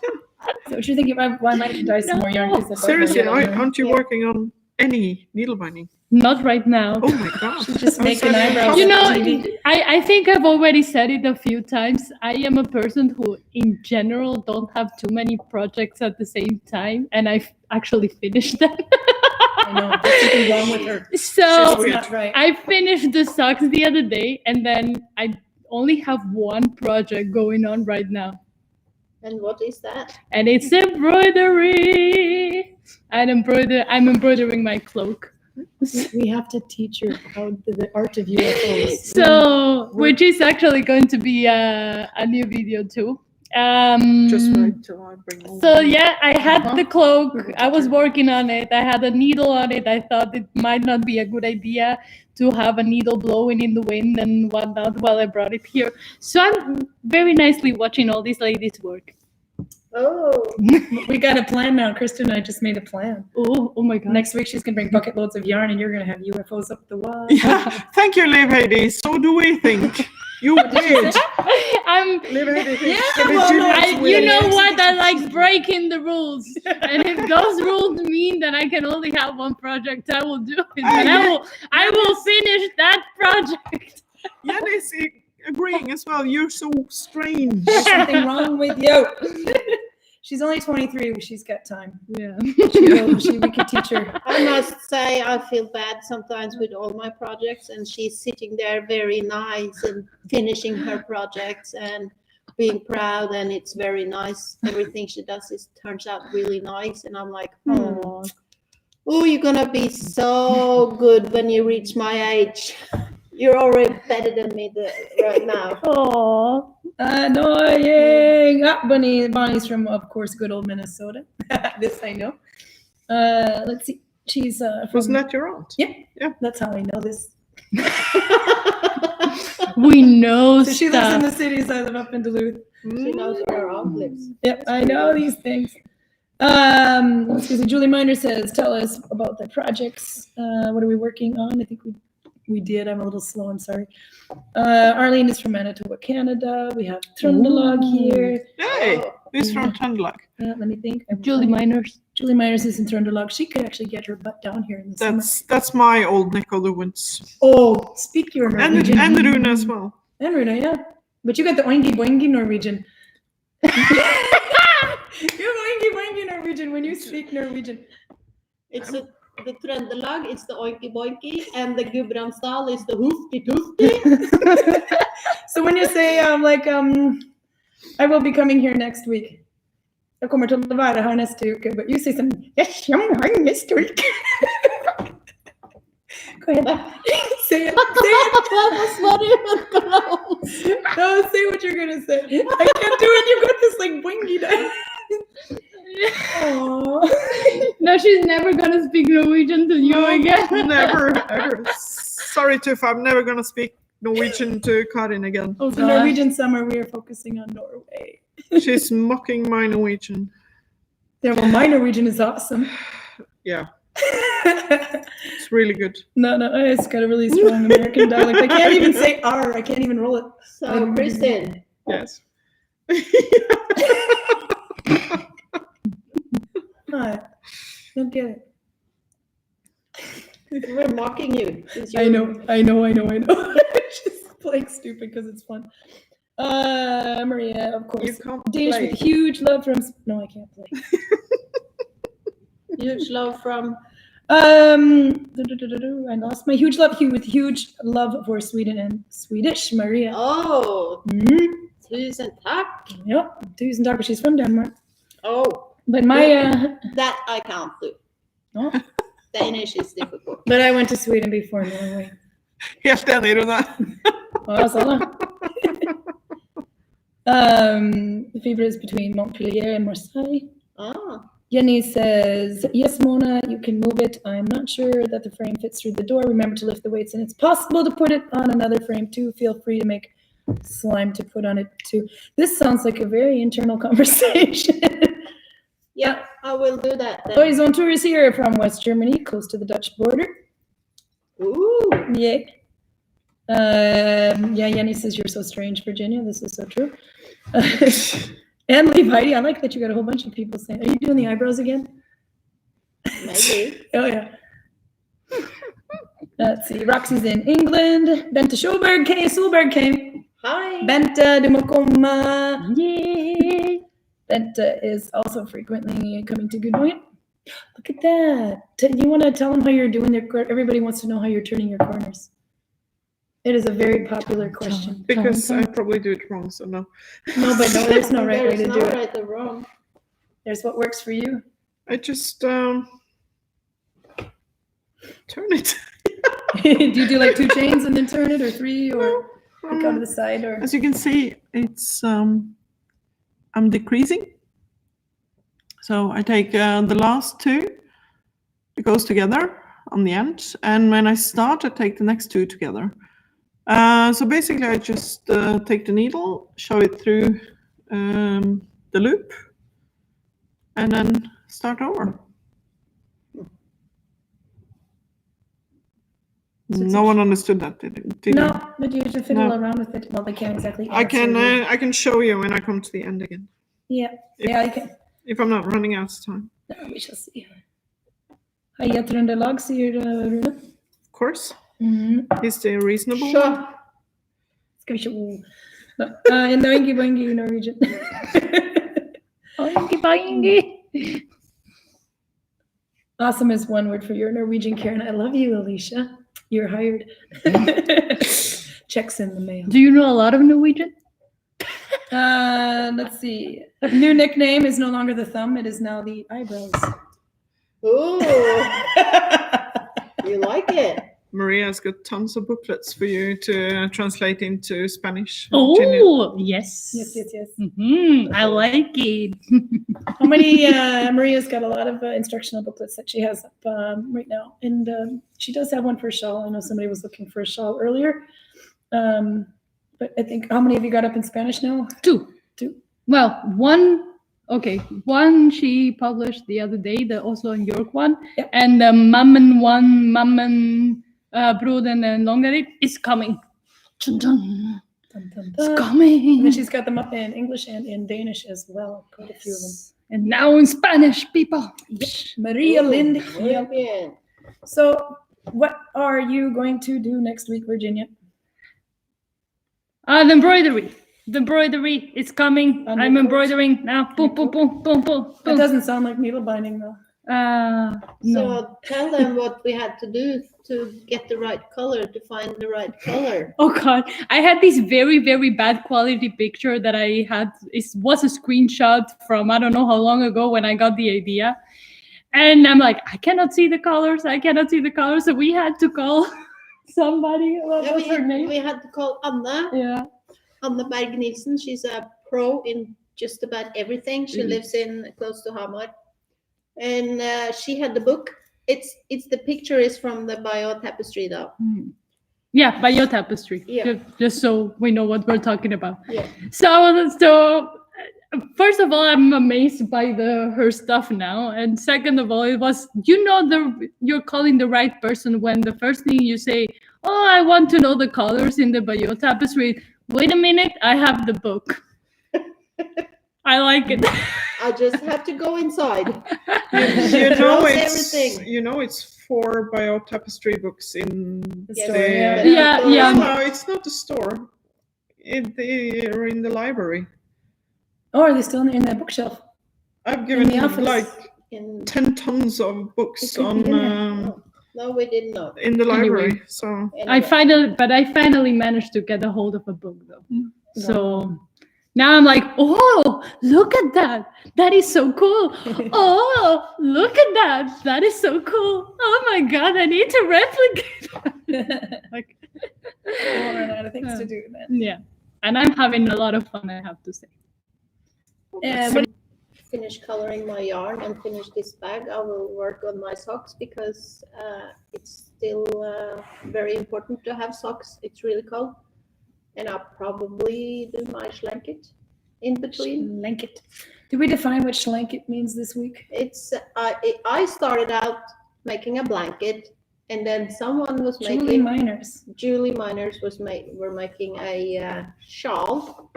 that what you're thinking? I might dye some more yarn. 'Cause that's Seriously, all my yarn. aren't you Yeah. working on any needle binding? Not right now. Oh my god. Just I'm making sorry. eyebrows. You know, TV. I think I've already said it a few times. I am a person who, in general, don't have too many projects at the same time, and I've actually finished them. I know. There's something wrong with her. So She's not right. I finished the socks the other day, and then I only have one project going on right now, And what is that? and it's embroidery. I'm embroidering my cloak. We have to teach her how the art of UFOs. So, which is actually going to be a new video too. Just wait till I bring all So the- yeah, I had Uh-huh. the cloak. I was working on it. I had a needle on it. I thought it might not be a good idea to have a needle blowing in the wind and whatnot while I brought it here. So I'm very nicely watching all these ladies work. Oh, We got a plan now. Kristen and I just made a plan. Oh my god. Next week she's gonna bring bucket loads of yarn, and you're gonna have UFOs up the wall. Yeah, thank you, Liv Heidi. So do we think. You did. I'm Liv Heidi thinks Yeah, the well, no, Virginians you will. know what? I like breaking the rules. And if those rules mean that I can only have one project, I will do it. And I will finish that project. Jenny's agreeing as well. You're so strange. There's something wrong with you. She's only 23. She's got time. Yeah. We could teach her. I must say, I feel bad sometimes with all my projects, and she's sitting there very nice and finishing her projects and being proud, and it's very nice. Everything she does turns out really nice, and I'm like, oh, you're gonna be so good when you reach my age. You're already better than me right now. Aww. Annoying. Bonnie's from, of course, good old Minnesota. This I know. Let's see. She's Wasn't that your aunt? Yeah. That's how I know this. We know So she lives in stuff. the cities. I live up in Duluth. She knows where her aunt lives. Yep, I know these things. Excuse me. Julie Miner says, tell us about the projects. What are we working on? I think we did. I'm a little slow. I'm sorry. Arlene is from Manitoba, Canada. We have Trøndelag here. Hey, who's from Trøndelag? Let me think. Julie Miners. Julie Miners is in Trøndelag. She could actually get her butt down here in the summer. That's my old neck of the woods. Oh, speak your Norwegian. And Rune as well. And Runa, yeah. But you got the oingy boingy Norwegian. You have oingy boingy Norwegian when you speak Norwegian. It's the Trøndelag, it's the oinky boinky, and the Gudvangen is the hoofty toofty. So when you say I will be coming here next week. Jag kommer till att vara här nästa vecka. But you say something. Yes, I'm here next week. Go ahead. Say it. That's not even close. No, say what you're gonna say. I can't do it. You got this like wingy down. Aww. No, she's never gonna speak Norwegian to you again. Never, ever. Sorry, Tuff, I'm never going to speak Norwegian to Karin again. Oh, so Norwegian summer, we are focusing on Norway. She's mocking my Norwegian. Yeah, well, my Norwegian is awesome. Yeah, it's really good. No, it's got a really strong American dialect. I can't even say R. I can't even roll it. So, Kristen, Yes. What? Don't get it. we're mocking you. I know. She's playing stupid because it's fun. Maria, of course. You can't Danish play. with huge love from. No, I can't play. Huge love from. I lost my huge love with huge love for Sweden and Swedish. Maria. Oh, Mm. tusen tack. Yep, tusen tack, but she's from Denmark. Oh, But my that I can't do. oh, Danish is difficult. but I went to Sweden before Norway. Helt enig, Rune. Ja, sånn da. The favorite is between Montpellier and Marseille. Ah, Jenny says, yes, Mona, you can move it. I'm not sure that the frame fits through the door. Remember to lift the weights, and it's possible to put it on another frame too. Feel free to make slime to put on it too. This sounds like a very internal conversation. yeah, I will do that then. Boys on tour is here from West Germany, close to the Dutch border. Ooh, Yeah. Yeah, Jenny says you're so strange, Virginia. This is so true. And leave Heidi. I like that you got a whole bunch of people saying, are you doing the eyebrows again? maybe. Oh, yeah. Let's see. Roxy's in England. Bente Schulberg. Kenny Solberg came. Hi. Bente, du må komma. Yay! Bente is also frequently coming to Gudvangen. Look at that. You want to tell them how you're doing their everybody wants to know how you're turning your corners. It is a very popular question. Because I probably do it wrong, so no. No, but no, there's no right way to There's do no it. right or wrong. There's what works for you. I just turn it. Do you do like 2 chains and then turn it, or 3, or go to the side, or? As you can see, it's I'm decreasing. So I take the last 2, it goes together on the end, and when I start, I take the next 2 together. So basically, I just take the needle, show it through the loop, and then start over. No one understood that, did you? No, but you should fiddle No. around with it. Well, they can't exactly. I can answer you. I can show you when I come to the end again, Yeah, if- yeah, I can. if I'm not running out of time. No, we shall see. Heia Trøndelag, sier Rune. Of course, Mhm. is they reasonable? Sure. Skal vi se. No, Oingy boingy Norwegian. Oingy boingy. Awesome is one word for your Norwegian, Karin. I love you, Alicia. You're hired. Checks in the mail. Do you know a lot of Norwegian? Let's see. New nickname is no longer the thumb. It is now the eyebrows. Ooh, you like it? Maria's got tons of booklets for you to translate into Spanish. Virginia. Oh, yes. Yes. I like it. How many? Maria's got a lot of instructional booklets that she has up right now, and she does have one for a shawl. I know somebody was looking for a shawl earlier, but I think how many have you got up in Spanish now? Two. Well, one. Okay, one she published the other day, the Oslo and York one, Yep. and the Mammen Broden and Longarit is coming. Dun, dun. Dun, dun, It's dun. coming. And then she's got them up in English and in Danish as well. Quite a few of them. And now in Spanish, people. Maria Lind. Muy Yep. bien. So, what are you going to do next week, Virginia? The embroidery. The embroidery is coming. On the I'm coat? embroidering now. Boom, boom, boom, boom, boom, It boom. doesn't sound like needle binding though. No. So tell them what we had to do to get the right color, to find the right color. Oh God, I had this very, very bad quality picture that I had. It was a screenshot from I don't know how long ago when I got the idea. And I'm like, I cannot see the colors. So we had to call somebody. What Yeah, was her name? we had to call Anna Berg Nielsen. She's a pro in just about everything. She lives in close to Hamar, and she had the book. It's the picture is from the Byom tapestry though. Yeah, Byom tapestry. Yeah. Just so we know what we're talking about. Yeah. So first of all, I'm amazed by her stuff now, and second of all, it was you're calling the right person when the first thing you say, oh, I want to know the colors in the Byom tapestry. Wait a minute, I have the book. I like it. I just have to go inside. You know Knows it's everything. it's 4 Byom tapestry books in The Yeah, story. Yeah. No, it's not the store. They're in the library. Oh, are they still in the bookshelf? I've given the office. like In, 10 tons of books It could be in no, we did not. in the library. So Anyway. I finally managed to get a hold of a book though. So now I'm like, oh, look at that. That is so cool. Oh, look at that. That is so cool. Oh my God, I need to replicate that. Like, We'll run out of things to do then. yeah. And I'm having a lot of fun, I have to say. And what Finish coloring my yarn and finish this bag, I will work on my socks because it's still very important to have socks. It's really cold. And I'll probably do my schlanket in between. Schlanket. Did we define what schlanket means this week? It's I started out making a blanket, and then someone was Julie making Miners. were making a shawl,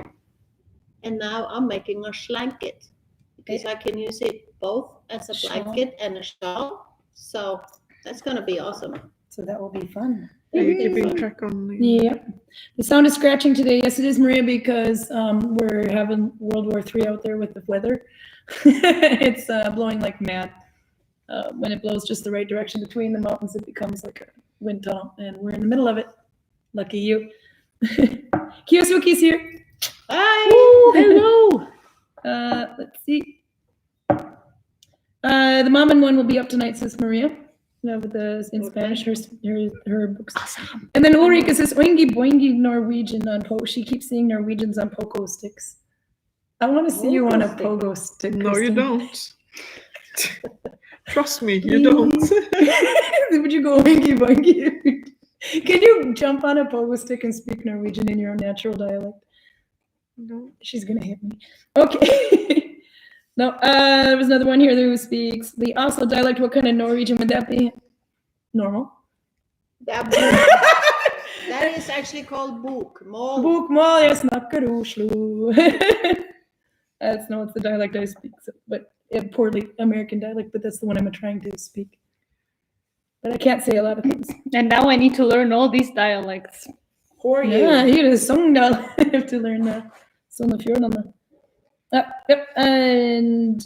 and now I'm making a schlanket because I can use it both as a Shawl. blanket and a shawl. So that's gonna be awesome. So that will be fun. are you keeping track on the Yep. The sound is scratching today. Yes, it is, Maria, because we're having World War III out there with the weather. It's blowing like mad. When it blows just the right direction between the mountains, it becomes like a wind tunnel, and we're in the middle of it. Lucky you. Kiyosuke's here. Hi. Ooh, hello. Let's see. The Mammon one will be up tonight, says Maria. With the in Spanish, her books. Awesome. And then Ulrika says oingy boingy Norwegian on She keeps seeing Norwegians on pogo sticks. I want to see you on a pogo stick. No, you Kristen. don't. Trust me, you don't. Would you go oingy boingy? Can you jump on a pogo stick and speak Norwegian in your natural dialect? No. She's gonna hit me. Okay. No, there was another one here who speaks the Oslo dialect. What kind of Norwegian would that be? Normal. That is actually called bokmål. Bokmål, jeg snakker Oslo. That's no, it's the dialect I speak, but poorly American dialect, but that's the one I'm trying to speak. But I can't say a lot of things. And now I need to learn all these dialects. for you. Yeah, hier is Sogndal. I have to learn Sognefjord. Yep. And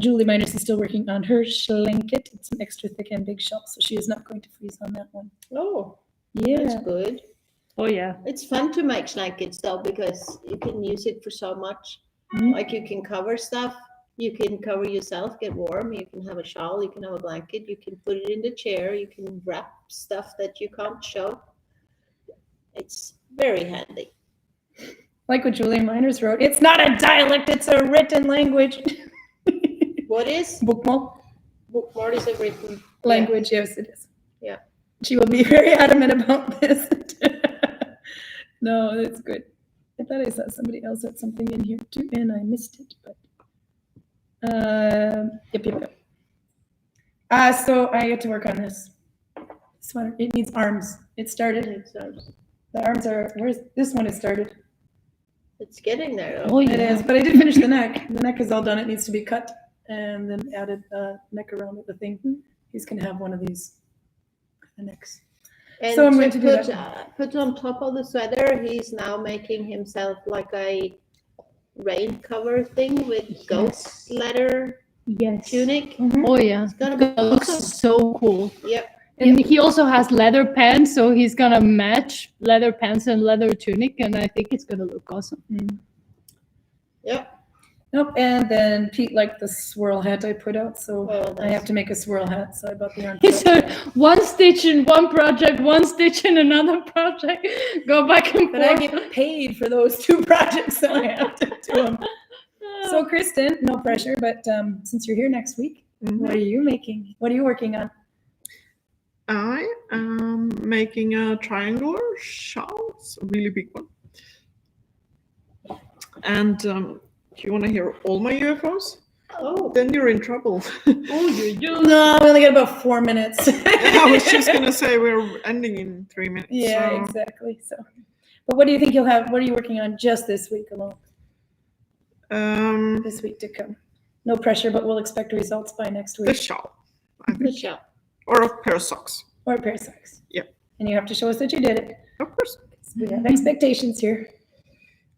Julie Miners is still working on her schlenket. It's an extra thick and big shell, so she is not going to freeze on that one. Oh, Yeah. that's good. Oh yeah. It's fun to make blankets though, because you can use it for so much. Mhm. Like you can cover stuff, you can cover yourself, get warm, you can have a shawl, you can have a blanket, you can put it in the chair, you can wrap stuff that you can't show. It's very handy. Like what Julie Miners wrote, it's not a dialect, it's a written language. What is? Bookmal Bookmark is a written language, yes it is. Yeah. She will be very adamant about this. No, that's good. I thought I saw somebody else had something in here too, and I missed it. But yep. So I get to work on this sweater. It needs arms. It started. The arms are. Where's this one? Is started. It's getting there. Oh Though. yeah. It is, but I did finish the neck. The neck is all done. It needs to be cut and then added neck around with the thing. He's gonna have one of these necks. And So I'm going to do put, that. put on top of the sweater, he's now making himself like a rain cover thing with goat leather Yes. tunic. Oh yeah. It's gonna be It looks awesome. so cool. Yep. And he also has leather pants, so he's gonna match leather pants and leather tunic, and I think it's gonna look awesome. Yep. Nope. And then Pete liked the swirl hat I put out, so Oh, I have to make a swirl hat. So I bought the yarn. He said one stitch in one project, one stitch in another project. Go back and But I forth. get paid for those 2 projects, so I have to do them. So Kristen, no pressure, but since you're here next week, what are you making? What are you working on? I am making a triangular shawl. It's a really big one. And do you want to hear all my UFOs? Oh. Then you're in trouble. Oh, you. No, we only got about 4 minutes. I was just gonna say we're ending in 3 minutes. Yeah, so. exactly. So, but what do you think you'll have? What are you working on just this week alone? This week to come. No pressure, but we'll expect results by next The week. shawl, I think. Good job. Or a pair of socks. Or a pair of socks. Yeah. And you have to show us that you did it. Of course. We have expectations here.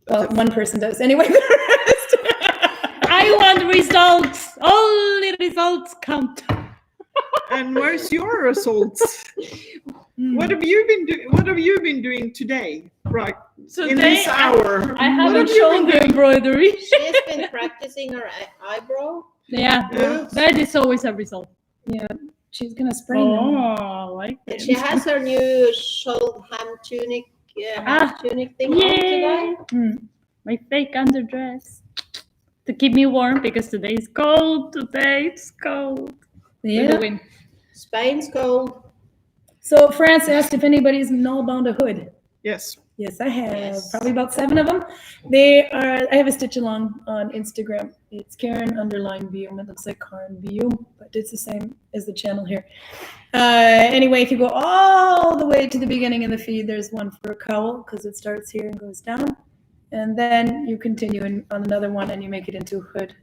Well, one person does. Anyway, the rest. I want results. Only results count. And where's your results? What have you been doing? What have you been doing today? Right. In this hour. I What haven't have you shown been the doing? embroidery. She has been practicing her eyebrow. Yeah, Yeah. that is always a result. Yeah, she's gonna sprain them. Oh, I like And it. she has her new ham tunic, tunic thing on today. Yay! My fake underdress to keep me warm because today is cold. Today it's cold. With the Yeah. wind. Spain's cold. So France asked if anybody's Nalbinding a hood. Yes. Yes, I have. Yes. Probably about 7 of them. They are. I have a stitch along on Instagram. It's Karin _Byom. It looks like Karin Byom, but it's the same as the channel here. Anyway, if you go all the way to the beginning of the feed, there's one for a cowl because it starts here and goes down, and then you continue on another one and you make it into a hood.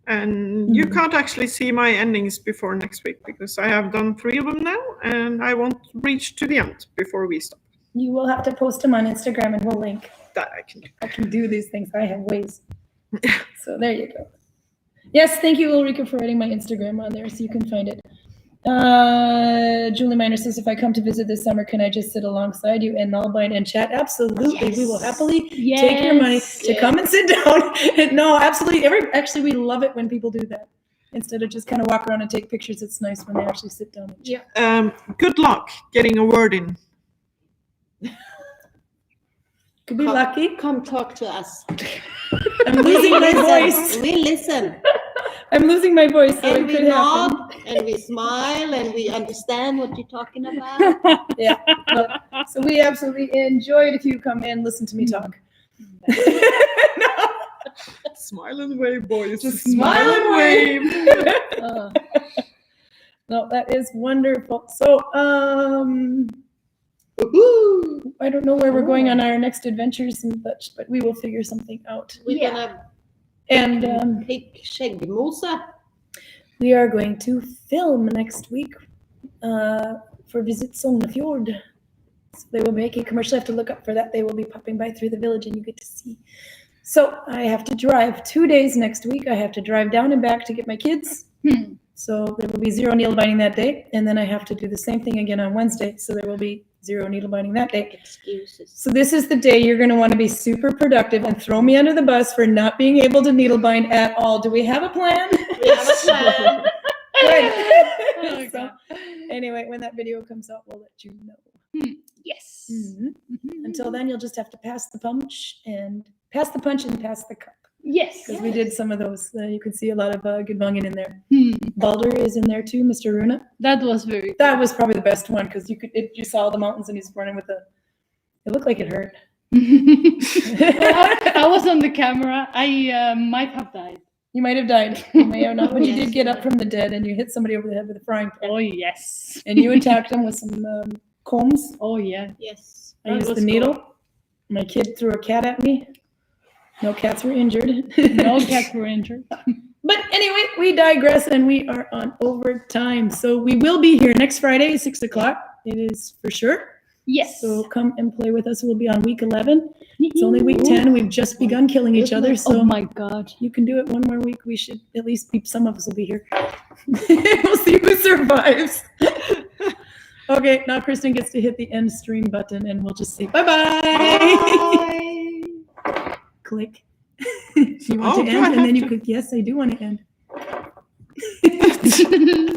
And you can't actually see my endings before next week because I have done 3 of them now and I won't reach to the end before we stop. You will have to post them on Instagram and we'll link. That I can do. I can do these things. I have ways. So there you go. Yes, thank you, Ulrika, for writing my Instagram on there so you can find it. Julie Miner says, if I come to visit this summer, can I just sit alongside you and Nalbind and chat? Absolutely. We will happily take your money to come and sit down. No, absolutely. Actually, we love it when people do that. Instead of just kind of walk around and take pictures, it's nice when they actually sit down and chat. Good luck getting a word in. Could be lucky. Come talk to us. I'm losing my voice. We listen. I'm losing my voice, so And it we could happen. nod and we smile and we understand what you're talking about. Yeah. So we absolutely enjoy it if you come and listen to me talk. No. Smile and wave, boys. Just Smile and wave. No, that is wonderful. So, I don't know where we're going on our next adventures and such, but we will figure something out. We're gonna And pick Skäggmosa. we are going to film next week for Visit Sognefjord. So they will make a commercial. I have to look up for that. They will be popping by through the village and you get to see. So I have to drive 2 days next week. I have to drive down and back to get my kids. So there will be 0 needle binding that day. And then I have to do the same thing again on Wednesday. So there will be 0 needle binding that day. Excuses. So this is the day you're going to want to be super productive and throw me under the bus for not being able to needle bind at all. Do we have a plan? We have a plan. Good. So, anyway, when that video comes out, we'll let you know. Yes. Until then, you'll just have to pass the punch and pass the cup. Yes. Because we did some of those. You can see a lot of Gudvangen in there. Balder is in there too, Mr. Runa. That was very That was probably the best one because you saw the mountains and he's running with it looked like it hurt. I was on the camera. I might have died. You might have died. You may have not, but you did get up from the dead and you hit somebody over the head with a frying pan. Oh, yes. And you attacked him with some combs. Oh, yeah. Yes. I used the needle. Cool. My kid threw a cat at me. No cats were injured. No cats were injured. But anyway, we digress and we are on overtime. So we will be here next Friday, 6 o'clock. It is for sure. Yes. So come and play with us. We'll be on week 11. It's only week 10. We've just begun killing each other. So oh my God. you can do it one more week. We should at least be, some of us will be here. We'll see who survives. Okay, now Kristen gets to hit the end stream button and we'll just say bye-bye. Click. You want to end? And then you click, yes, I do want to end.